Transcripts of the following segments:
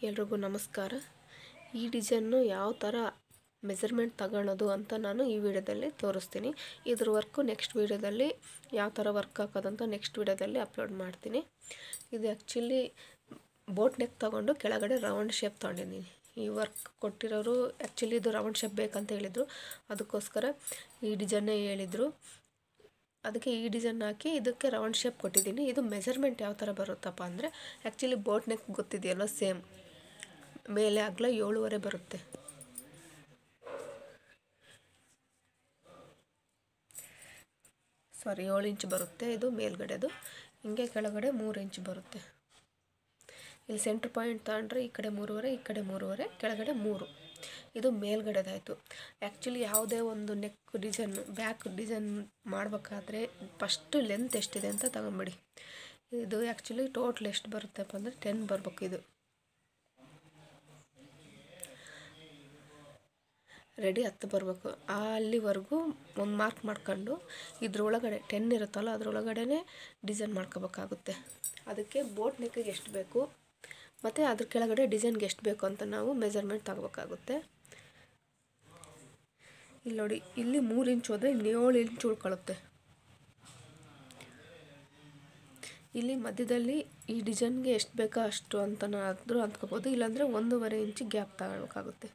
ಎಲ್ರಿಗೂ ನಮಸ್ಕಾರ. ಈ ಡಿಸೈನ್ನು ಯಾವ ಥರ ಮೆಜರ್ಮೆಂಟ್ ತಗೊಳ್ಳೋದು ಅಂತ ನಾನು ಈ ವಿಡಿಯೋದಲ್ಲಿ ತೋರಿಸ್ತೀನಿ. ಇದ್ರ ವರ್ಕು ನೆಕ್ಸ್ಟ್ ವಿಡಿಯೋದಲ್ಲಿ ಯಾವ ಥರ ವರ್ಕ್ ಹಾಕೋದಂತ ನೆಕ್ಸ್ಟ್ ವಿಡಿಯೋದಲ್ಲಿ ಅಪ್ಲೋಡ್ ಮಾಡ್ತೀನಿ. ಇದು ಆ್ಯಕ್ಚುಲಿ ಬೋಟ್ ನೆಕ್ ತೊಗೊಂಡು ಕೆಳಗಡೆ ರೌಂಡ್ ಶೇಪ್ ತೊಗೊಂಡಿದ್ದೀನಿ. ಈ ವರ್ಕ್ ಕೊಟ್ಟಿರೋರು ಆ್ಯಕ್ಚುಲಿ ಇದು ರೌಂಡ್ ಶೇಪ್ ಬೇಕಂತ ಹೇಳಿದರು, ಅದಕ್ಕೋಸ್ಕರ ಈ ಡಿಸೈನ್ನೇ ಹೇಳಿದರು. ಅದಕ್ಕೆ ಈ ಡಿಸೈನ್ ಹಾಕಿ ಇದಕ್ಕೆ ರೌಂಡ್ ಶೇಪ್ ಕೊಟ್ಟಿದ್ದೀನಿ. ಇದು ಮೆಜರ್ಮೆಂಟ್ ಯಾವ ಥರ ಬರುತ್ತಪ್ಪ ಅಂದರೆ ಆ್ಯಕ್ಚುಲಿ ಬೋಟ್ ನೆಕ್ ಗೊತ್ತಿದೆಯಲ್ಲ, ಸೇಮ್ ಮೇಲೆ ಅಗಲ 7.5 ಬರುತ್ತೆ. ಸಾರಿ 7 ಇಂಚ್ ಬರುತ್ತೆ. ಇದು ಮೇಲ್ಗಡೆದು, ಹಿಂಗೆ ಕೆಳಗಡೆ 3 ಇಂಚ್ ಬರುತ್ತೆ. ಇಲ್ಲಿ ಸೆಂಟ್ರ್ ಪಾಯಿಂಟ್ ತಗೊಂಡ್ರೆ ಈ ಕಡೆ 3.5, ಈ ಕಡೆ 3.5, ಕೆಳಗಡೆ 3. ಇದು ಮೇಲ್ಗಡೆದಾಯಿತು. ಆ್ಯಕ್ಚುಲಿ ಯಾವುದೇ ಒಂದು ನೆಕ್ ಡಿಸೈನ್ ಬ್ಯಾಕ್ ಡಿಸೈನ್ ಮಾಡಬೇಕಾದ್ರೆ ಫಸ್ಟು ಲೆಂತ್ ಎಷ್ಟಿದೆ ಅಂತ ತಗೊಂಬಿಡಿ. ಇದು ಆ್ಯಕ್ಚುಲಿ ಟೋಟ್ಲ್ ಎಷ್ಟು ಬರುತ್ತಪ್ಪ ಅಂದರೆ 10 ಬರಬೇಕು. ಇದು ರೆಡಿ 10 ಬರಬೇಕು. ಅಲ್ಲಿವರೆಗೂ ಒಂದು ಮಾರ್ಕ್ ಮಾಡ್ಕೊಂಡು ಇದ್ರೊಳಗಡೆ 10 ಇರುತ್ತಲ್ಲ ಅದರೊಳಗಡೆ ಡಿಸೈನ್ ಮಾಡ್ಕೋಬೇಕಾಗುತ್ತೆ. ಅದಕ್ಕೆ ಬೋಟ್ ನೆಕ್ಕಿಗೆ ಎಷ್ಟು ಬೇಕು ಮತ್ತು ಅದ್ರ ಕೆಳಗಡೆ ಡಿಸೈನ್ಗೆ ಎಷ್ಟು ಬೇಕು ಅಂತ ನಾವು ಮೆಜರ್ಮೆಂಟ್ ತಗೋಬೇಕಾಗುತ್ತೆ. ಇಲ್ಲಿ ನೋಡಿ, ಇಲ್ಲಿ 3 ಇಂಚ್ ಹೋದರೆ ಇನ್ನು 7 ಇಂಚ್ ಉಳ್ಕೊಳ್ಳುತ್ತೆ. ಇಲ್ಲಿ ಮಧ್ಯದಲ್ಲಿ ಈ ಡಿಸೈನ್ಗೆ ಎಷ್ಟು ಬೇಕೋ ಅಷ್ಟು ಅಂತನಾದರೂ ಅಂದ್ಕೋಬೋದು, ಇಲ್ಲಾಂದರೆ 1.5 ಇಂಚ್ ಗ್ಯಾಪ್ ತಗೊಳ್ಬೇಕಾಗುತ್ತೆ.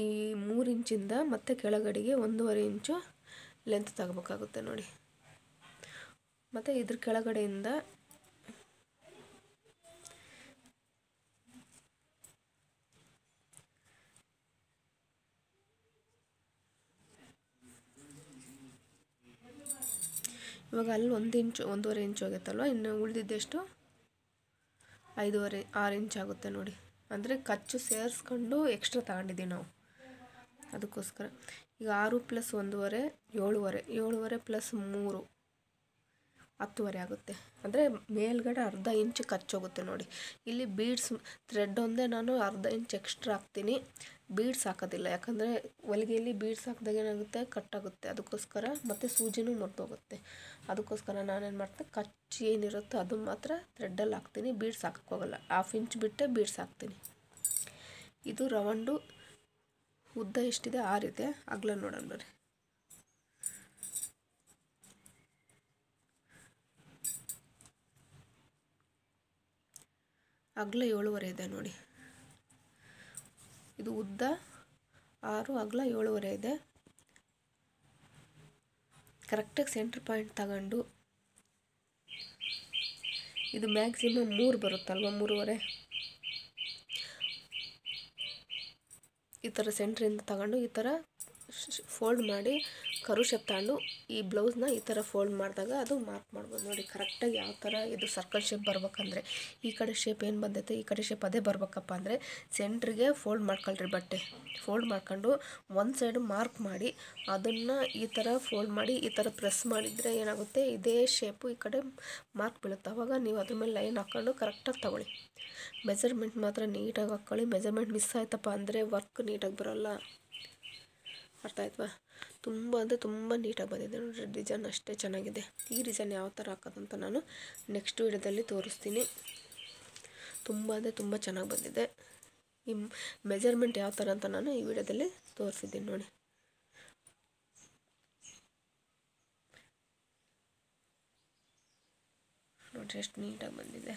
ಈ 3 ಇಂಚಿಂದ ಮತ್ತೆ ಕೆಳಗಡೆಗೆ 1.5 ಇಂಚು ಲೆಂತ್ ತಗೋಬೇಕಾಗುತ್ತೆ ನೋಡಿ. ಮತ್ತು ಇದ್ರ ಕೆಳಗಡೆಯಿಂದ ಇವಾಗ ಅಲ್ಲಿ 1 ಇಂಚು 1.5 ಇಂಚ್ ಹೋಗುತ್ತಲ್ವ, ಇನ್ನು ಉಳಿದಿದ್ದೆಷ್ಟು 5.5 6 ಇಂಚ್ ಆಗುತ್ತೆ ನೋಡಿ. ಅಂದರೆ ಖರ್ಚು ಸೇರಿಸ್ಕೊಂಡು ಎಕ್ಸ್ಟ್ರಾ ತಗೊಂಡಿದ್ದೀವಿ ನಾವು, ಅದಕ್ಕೋಸ್ಕರ. ಈಗ 6 + 1.5 7.5, 7.5 + 3 10.5 ಆಗುತ್ತೆ. ಅಂದರೆ ಮೇಲ್ಗಡೆ ಅರ್ಧ ಇಂಚ್ ಖರ್ಚೋಗುತ್ತೆ ನೋಡಿ. ಇಲ್ಲಿ ಬೀಡ್ಸ್ ಥ್ರೆಡ್ ಒಂದೇ ನಾನು ಅರ್ಧ ಇಂಚ್ ಎಕ್ಸ್ಟ್ರಾ ಹಾಕ್ತೀನಿ, ಬೀಡ್ಸ್ ಹಾಕೋದಿಲ್ಲ. ಯಾಕಂದರೆ ಹೊಲಿಗೆಯಲ್ಲಿ ಬೀಡ್ಸ್ ಹಾಕಿದಾಗ ಏನಾಗುತ್ತೆ, ಕಟ್ಟಾಗುತ್ತೆ. ಅದಕ್ಕೋಸ್ಕರ ಮತ್ತು ಸೂಜಿನೂ ಮುರಿದೋಗುತ್ತೆ. ಅದಕ್ಕೋಸ್ಕರ ನಾನೇನು ಮಾಡ್ತೀನಿ, ಖರ್ಚು ಏನಿರುತ್ತೋ ಅದು ಮಾತ್ರ ಥ್ರೆಡ್ಡಲ್ಲಿ ಹಾಕ್ತೀನಿ, ಬೀಡ್ಸ್ ಹಾಕೋಕ್ಕೋಗಲ್ಲ. 1/2 ಇಂಚ್ ಬಿಟ್ಟೆ ಬೀಡ್ಸ್ ಹಾಕ್ತೀನಿ. ಇದು ರೌಂಡು ಉದ್ದ ಎಷ್ಟಿದೆ 6 ಇದೆ. ಅಗಲ ನೋಡೋಣ ಬರ್ರಿ. ಅಗಲ 7.5 ಇದೆ ನೋಡಿ. ಇದು ಉದ್ದ 6, ಅಗಲ 7.5 ಇದೆ. ಕರೆಕ್ಟಾಗಿ ಸೆಂಟ್ರ್ ಪಾಯಿಂಟ್ ತಗೊಂಡು ಇದು ಮ್ಯಾಕ್ಸಿಮಮ್ 3 ಬರುತ್ತಲ್ವ, 3.5 ಈ ಥರ ಸೆಂಟ್ರಿಂದ ತಗೊಂಡು ಈ ಥರ ಫೋಲ್ಡ್ ಮಾಡಿ ಕರು ಶೇಪ್ ತಗೊಂಡು ಈ ಬ್ಲೌಸ್ನ ಈ ಥರ ಫೋಲ್ಡ್ ಮಾಡಿದಾಗ ಅದು ಮಾರ್ಕ್ ಮಾಡ್ಬೋದು ನೋಡಿ. ಕರೆಕ್ಟಾಗಿ ಯಾವ ಥರ ಇದು ಸರ್ಕಲ್ ಶೇಪ್ ಬರ್ಬೇಕಂದ್ರೆ ಈ ಕಡೆ ಶೇಪ್ ಏನು ಬಂದೈತೆ ಈ ಕಡೆ ಶೇಪ್ ಅದೇ ಬರ್ಬೇಕಪ್ಪ ಅಂದರೆ ಸೆಂಟ್ರಿಗೆ ಫೋಲ್ಡ್ ಮಾಡ್ಕೊಳ್ರಿ. ಬಟ್ಟೆ ಫೋಲ್ಡ್ ಮಾಡ್ಕೊಂಡು ಒಂದು ಸೈಡು ಮಾರ್ಕ್ ಮಾಡಿ ಅದನ್ನು ಈ ಥರ ಫೋಲ್ಡ್ ಮಾಡಿ ಈ ಥರ ಪ್ರೆಸ್ ಮಾಡಿದರೆ ಏನಾಗುತ್ತೆ, ಇದೇ ಶೇಪು ಈ ಕಡೆ ಮಾರ್ಕ್ ಬೀಳುತ್ತೆ. ಆವಾಗ ನೀವು ಅದ್ರ ಮೇಲೆ ಲೈನ್ ಹಾಕ್ಕೊಂಡು ಕರೆಕ್ಟಾಗಿ ತಗೊಳ್ಳಿ. ಮೆಜರ್ಮೆಂಟ್ ಮಾತ್ರ ನೀಟಾಗಿ ಹಾಕ್ಕೊಳ್ಳಿ. ಮೆಜರ್ಮೆಂಟ್ ಮಿಸ್ ಆಯ್ತಪ್ಪ ಅಂದರೆ ವರ್ಕ್ ನೀಟಾಗಿ ಬರೋಲ್ಲ. ಅರ್ಥ ಆಯ್ತವಾ? ತುಂಬ ಅಂದರೆ ತುಂಬ ನೀಟಾಗಿ ಬಂದಿದೆ ನೋಡಿರಿ. ಡಿಸೈನ್ ಅಷ್ಟೇ ಚೆನ್ನಾಗಿದೆ. ಈ ಡಿಸೈನ್ ಯಾವ ಥರ ಹಾಕೋದಂತ ನಾನು ನೆಕ್ಸ್ಟ್ ವಿಡಿಯೋದಲ್ಲಿ ತೋರಿಸ್ತೀನಿ. ತುಂಬ ಅಂದರೆ ತುಂಬ ಚೆನ್ನಾಗಿ ಬಂದಿದೆ. ಈ ಮೆಜರ್ಮೆಂಟ್ ಯಾವ ಥರ ಅಂತ ನಾನು ಈ ವಿಡಿಯೋದಲ್ಲಿ ತೋರಿಸಿದ್ದೀನಿ ನೋಡಿ. ನೋಡಿರಿ ಎಷ್ಟು ನೀಟಾಗಿ ಬಂದಿದೆ.